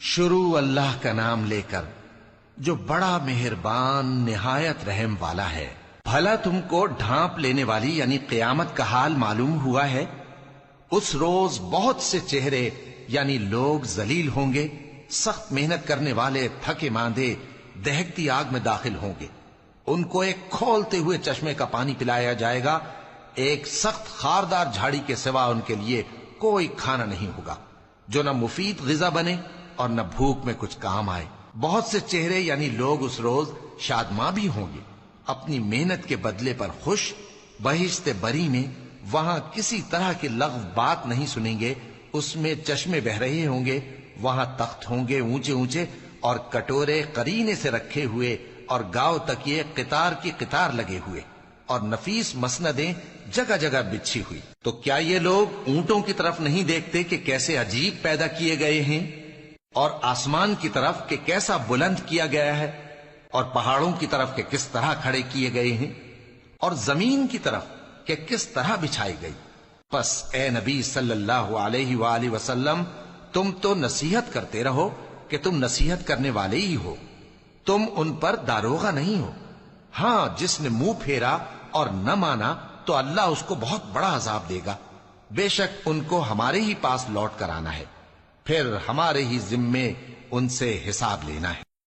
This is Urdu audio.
شروع اللہ کا نام لے کر جو بڑا مہربان نہایت رحم والا ہے۔ بھلا تم کو ڈھانپ لینے والی یعنی قیامت کا حال معلوم ہوا ہے؟ اس روز بہت سے چہرے یعنی لوگ ذلیل ہوں گے، سخت محنت کرنے والے تھکے ماندے دہکتی آگ میں داخل ہوں گے۔ ان کو ایک کھولتے ہوئے چشمے کا پانی پلایا جائے گا، ایک سخت خاردار جھاڑی کے سوا ان کے لیے کوئی کھانا نہیں ہوگا جو نہ مفید غذا بنے اور نہ بھوک میں کچھ کام آئے۔ بہت سے چہرے یعنی لوگ اس روز شادماں بھی ہوں گے، اپنی محنت کے بدلے پر خوش، بہشت بری میں وہاں کسی طرح کی لغو بات نہیں سنیں گے، اس میں چشمے بہ رہے ہوں گے، وہاں تخت ہوں گے اونچے اونچے اور کٹورے قرینے سے رکھے ہوئے اور گاؤ تک یہ قطار کی قطار لگے ہوئے اور نفیس مسندیں جگہ جگہ بچھی ہوئی۔ تو کیا یہ لوگ اونٹوں کی طرف نہیں دیکھتے کہ کیسے عجیب پیدا کیے گئے ہیں، اور آسمان کی طرف کہ کیسا بلند کیا گیا ہے، اور پہاڑوں کی طرف کہ کس طرح کھڑے کیے گئے ہیں، اور زمین کی طرف کہ کس طرح بچھائی گئی؟ پس اے نبی صلی اللہ علیہ وآلہ وسلم، تم تو نصیحت کرتے رہو کہ تم نصیحت کرنے والے ہی ہو، تم ان پر داروغہ نہیں ہو۔ ہاں، جس نے منہ پھیرا اور نہ مانا تو اللہ اس کو بہت بڑا عذاب دے گا۔ بے شک ان کو ہمارے ہی پاس لوٹ کر آنا ہے، پھر ہمارے ہی ذمے ان سے حساب لینا ہے۔